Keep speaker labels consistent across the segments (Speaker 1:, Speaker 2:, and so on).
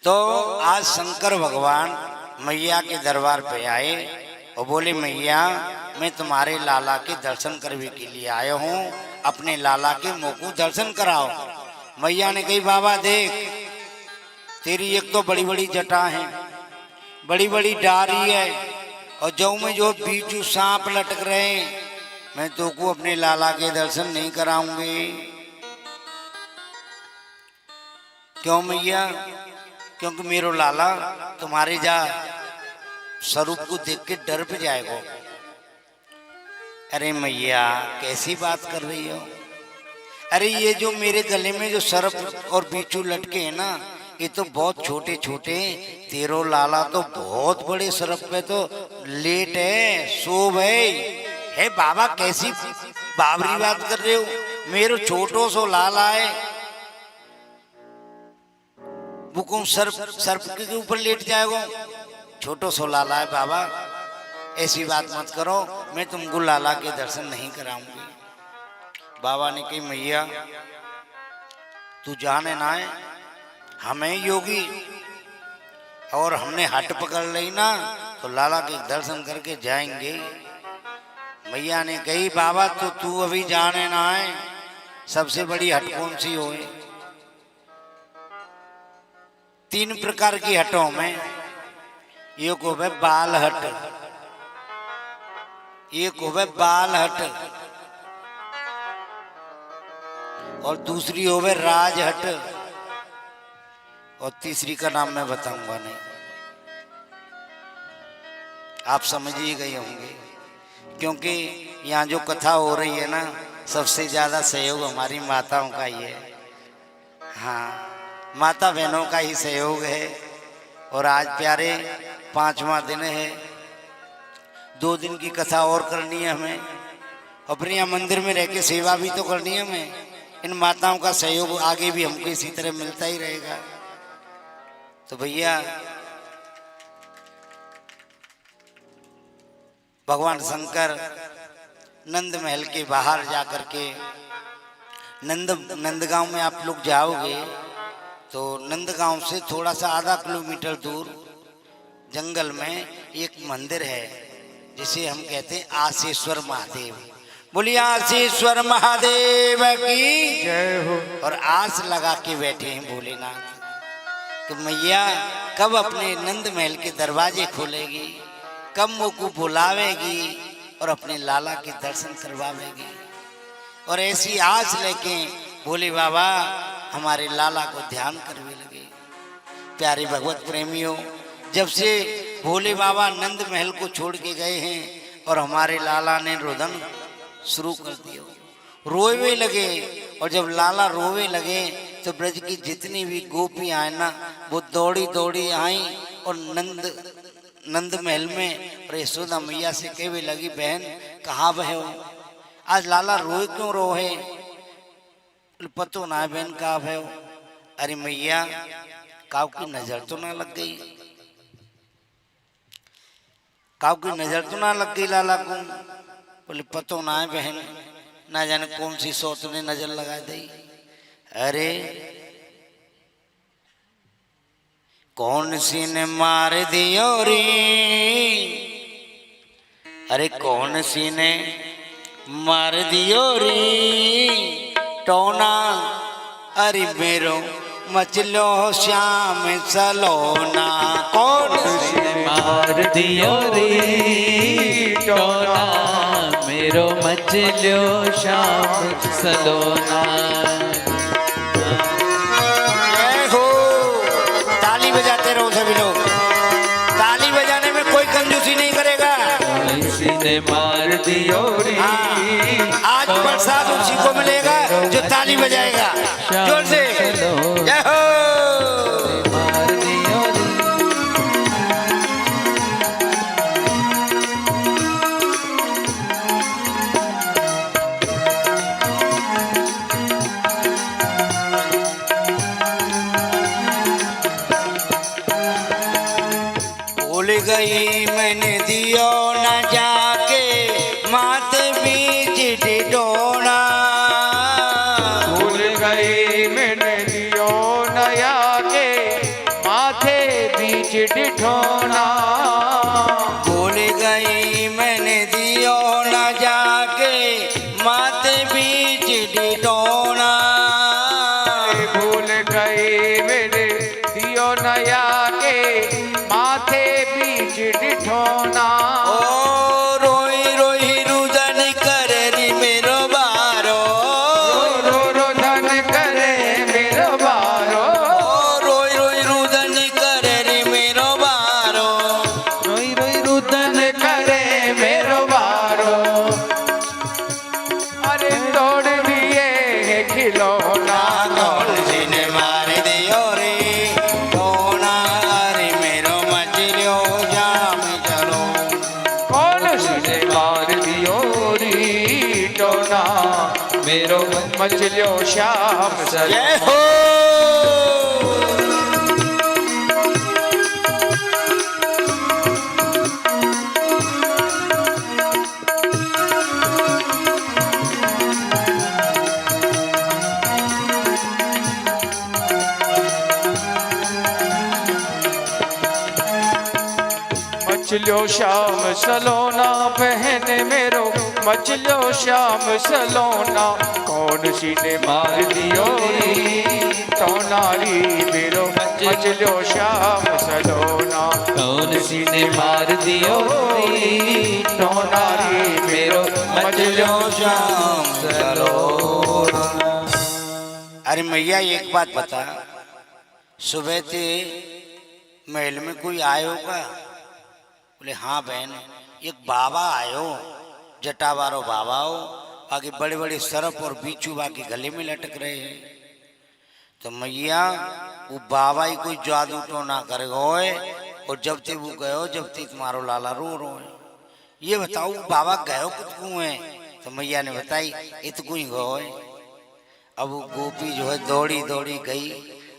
Speaker 1: तो आज शंकर भगवान मैया के दरबार पे आए और बोले मैया मैं तुम्हारे लाला के दर्शन करने के लिए आया हूँ, अपने लाला के मुँह को दर्शन कराओ। मैया ने कही बाबा देख, तेरी एक तो बड़ी बड़ी जटा है, बड़ी बड़ी डारी है, और जो में जो बीचू सांप लटक रहे हैं, मैं तो को अपने लाला के दर्शन नहीं कराऊंगी। क्यों मैया? क्योंकि मेरो लाला तुम्हारे जा स्वरूप को देख के डर पे जाएगा। अरे मैया कैसी बात कर रही हो? अरे ये जो मेरे गले में जो सर्प और बीचू लटके हैं ना, ये तो बहुत छोटे छोटे, तेरो लाला तो बहुत बड़े सर्प पे तो लेट है, सोब है बाबा कैसी बाबरी बात कर रहे हो? मेरो छोटो सो लाला है, वो कौन सर्प के ऊपर लेट जाएगा? छोटो सो लाला है बाबा, ऐसी बात मत करो, मैं तुमको लाला के दर्शन नहीं कराऊंगी। बाबा ने कही मैया तू जाने ना है, हमें योगी और हमने हट पकड़ ली ना तो लाला के दर्शन करके जाएंगे। मैया ने कही बाबा तो तू अभी जाने ना है, सबसे बड़ी हट कौन सी हो? 3 प्रकार की हटों में एक हो बाल हट, एक हो बाल हट, और दूसरी हो राज हट, और तीसरी का नाम मैं बताऊंगा नहीं, आप समझ ही गए होंगे। क्योंकि यहाँ जो कथा हो रही है ना, सबसे ज्यादा सहयोग हमारी माताओं का ही है। हाँ, माता बहनों का ही सहयोग है। और आज प्यारे 5वां दिन है, 2 दिन की कथा और करनी है हमें, अपने यहाँ मंदिर में रह के सेवा भी तो करनी है हमें। इन माताओं का सहयोग आगे भी हमको इसी तरह मिलता ही रहेगा। तो भैया भगवान शंकर नंद महल के बाहर जाकर के, नंदगांव में आप लोग जाओगे तो नंदगांव से थोड़ा सा आधा किलोमीटर दूर जंगल में एक मंदिर है जिसे हम कहते हैं आसेश्वर महादेव। बोलिए आसेश्वर महादेव की
Speaker 2: जय हो।
Speaker 1: और आस लगा के बैठे हैं भोलेनाथ कि मैया कब अपने नंद महल के दरवाजे खोलेगी, कब मुँह को बुलावेगी और अपने लाला के दर्शन करवावेगी। और ऐसी आस लेके भोले बाबा हमारे लाला को ध्यान करने लगे। प्यारे भगवत प्रेमियों, जब से भोले बाबा नंद महल को छोड़ के गए हैं और हमारे लाला ने रुदन शुरू कर दिया, रोवे लगे। और जब लाला रोवे लगे तो ब्रज की जितनी भी गोपियां हैं ना, वो दौड़ी दौड़ी आई और नंद महल में और यशोदा मैया से कहने लगी बहन कहाँ बहे हो, आज लाला रोए क्यों रोए? पतो ना बहन कहाँ बहे हो? अरे मैया काव की नजर तो ना लग गई, काव की नजर तो ना लग गई लाला को? बोले पतो ना है बहन, ना जाने कौन सी सोच ने नजर लगा दी। अरे कौन सी ने मार दियो रे, अरे कौन सी ने मार दियो रे टोना, अरे मेरो मचलो श्याम सलोना। कौन सी ने
Speaker 2: मार दियो रे टोना, मेरो मचलो श्याम सलोना।
Speaker 1: ताली बजाते रहो सभी लोग, ताली बजाने में कोई कंजूसी नहीं करेगा।
Speaker 2: किसी ने मार दियो रे।
Speaker 1: आज प्रसाद उसी को मिलेगा जो ताली बजाएगा जोर से। जय हो।
Speaker 2: मार दियो रे।
Speaker 1: भूल गई मैंने दियो न जाके मात बीच डिडोना,
Speaker 2: भूल गई मैंने दियो नया के मात बीच डिठोना।
Speaker 1: भूल गई मैंने दियो न जाके माथे बीच डिठोना।
Speaker 2: भूल गई मेरे दियो नया के माथे बीच डिठोना।
Speaker 1: ओ रोई रोई रुदन करे री मेरो बारो।
Speaker 2: रो रो धन करे मेरो बारो।
Speaker 1: ओ रोई रोई रुदन करे री मेरो बारो।
Speaker 2: रोई रोई रुदन करे मेरो बारो। अरे तोड़ दिए खिलौना।
Speaker 1: कौन सी ने मार दियो रे टोना। रे मेरो मचलियो जाम चलो।
Speaker 2: कौन सी मार दियो री टोना। मेरो मचलियो श्याम सर।
Speaker 1: जय हो।
Speaker 2: मचलियो श्याम सलोना बहन मेरो मचलियो श्याम सलोना। कौन सी ने मार दियो तो नारी मेरो मचलियो श्याम सलोना। कौन सी ने मार दियो तो नारी मेरो मचलियो श्याम सलोना।
Speaker 1: अरे मैया एक बात बता, सुबह थे महल में कोई आयो का? बोले हाँ बहन, एक बाबा आयो, जटावारो बाबा हो, आगे बड़े बड़े सरप और बीचू बाकी गले में लटक रहे हैं। तो मैया वो बाबा ही कोई जादू तो ना कर गए, और जब ते वो गयो जब ते तुम्हारो लाला रो रो है। ये बताओ बाबा गयो कितकू है? तो मैया ने बताई इतकू ही गए। अब वो गोपी जो है दौड़ी दौड़ी गई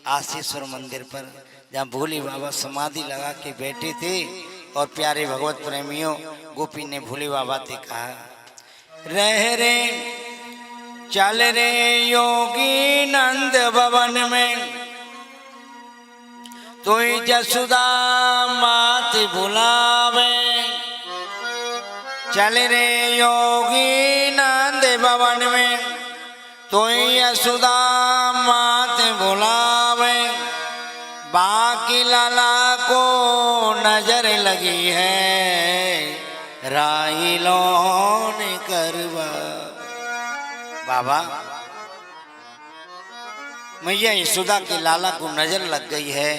Speaker 1: आशीश्वर मंदिर पर, जहाँ भोले बाबा समाधि लगा के बैठे थे। और प्यारे भगवत प्रेमियों, गोपी ने भोले बाबा से कहा, रह रे चल रे योगी नंद भवन में, तो जसुदा मात बुलावे। चल रे योगी नंद भवन में, तो यशोदा मात बुलावे। बाकी लाला को नजर लगी है, राइलो ने करवा। बाबा मैया यशोदा के लाला को नजर लग गई है,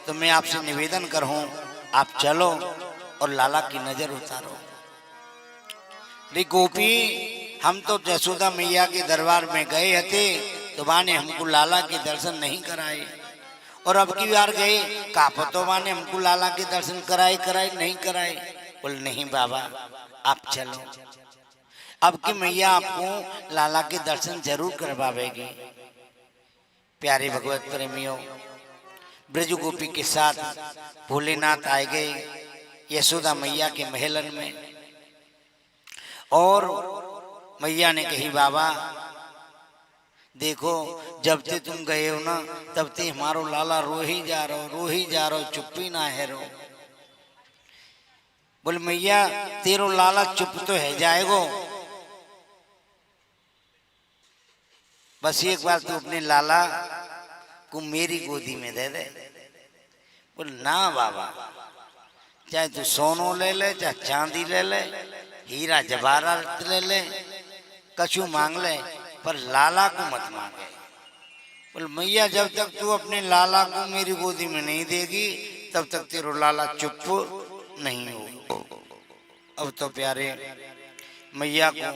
Speaker 1: तो मैं आपसे निवेदन करूं आप चलो और लाला की नजर उतारो। रे गोपी, हम तो यशोदा मैया के दरबार में गए थे, तो माँ ने हमको लाला के दर्शन नहीं कराए, और अब की बार गए कापतो माँ ने हमको लाला के दर्शन कराए नहीं कराए। बोल नहीं बाबा आप चलो, अब की मैया आपको लाला के दर्शन जरूर करवाएगी। प्यारे भगवत प्रेमियों, ब्रज गोपी के साथ भोलेनाथ आए गए यशोदा मैया के महलन में, और मैया ने कही बाबा देखो, जब से तुम गए हो ना तब से हमारो लाला रो ही जा रहो, चुप्पी ना है रो। बोले मैया तेरो लाला चुप तो है जाएगो, बस एक बार तू अपने लाला को मेरी गोदी में दे दे। बोले ना बाबा, चाहे तू सोनो ले ले, चाहे चांदी ले ले, हीरा जवाहरात ले ले, कछु मांग ले, पर लाला को मत मांगे। बोले मैया जब तक तू अपने लाला को मेरी गोदी में नहीं देगी तब तक तेरा लाला चुप नहीं हो। अब तो प्यारे मैया को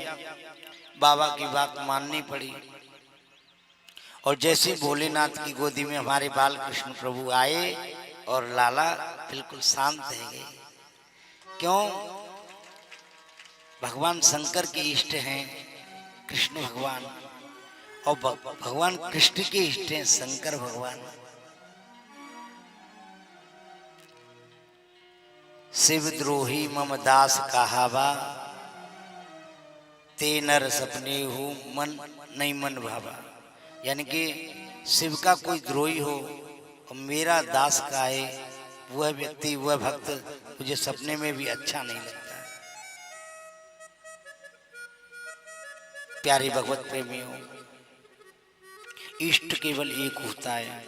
Speaker 1: बाबा की बात माननी पड़ी, और जैसे भोलेनाथ की गोदी में हमारे बाल कृष्ण प्रभु आए और लाला बिल्कुल शांत रह गए। क्यों? भगवान शंकर के इष्ट हैं कृष्ण भगवान, और भगवान कृष्ण के इष्ट हैं शंकर भगवान। शिव द्रोही मम दास कहावा, ते नर सपने हो मन नहीं मन भावा। यानी कि शिव का कोई द्रोही हो और मेरा दास का है वह व्यक्ति, वह भक्त मुझे सपने में भी अच्छा नहीं लगता। प्यारे भगवत प्रेमियों, इष्ट केवल एक होता है।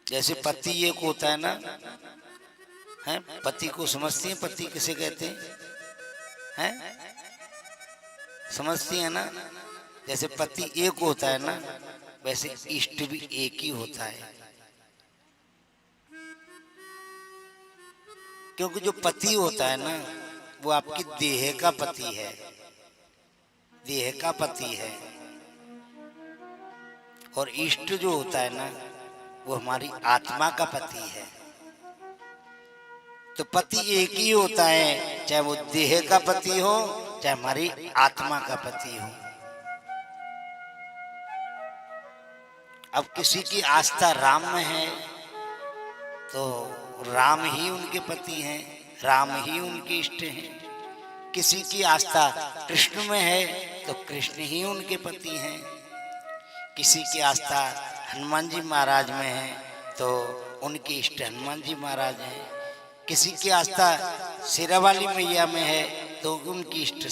Speaker 1: जैसे पति एक होता है ना, है पति को समझती हैं? पति किसे कहते हैं? समझती है ना? जैसे पति एक होता है ना, वैसे इष्ट भी एक ही होता है। क्योंकि जो पति होता है ना, वो आपकी देह का पति है, देह का पति है। और इष्ट जो होता है ना, वो हमारी आत्मा का पति है। तो पति एक ही होता है, चाहे वो देह का पति हो, चाहे हमारी आत्मा का पति हो। अब किसी की आस्था राम में है तो राम ही उनके पति हैं, राम ही उनके इष्ट हैं। किसी की आस्था कृष्ण में है तो कृष्ण ही उनके पति हैं। किसी की आस्था हनुमान जी महाराज में है तो उनके इष्ट हनुमान जी महाराज हैं। किसी की आस्था शेरावाली मैया में है तो उनकी इष्ट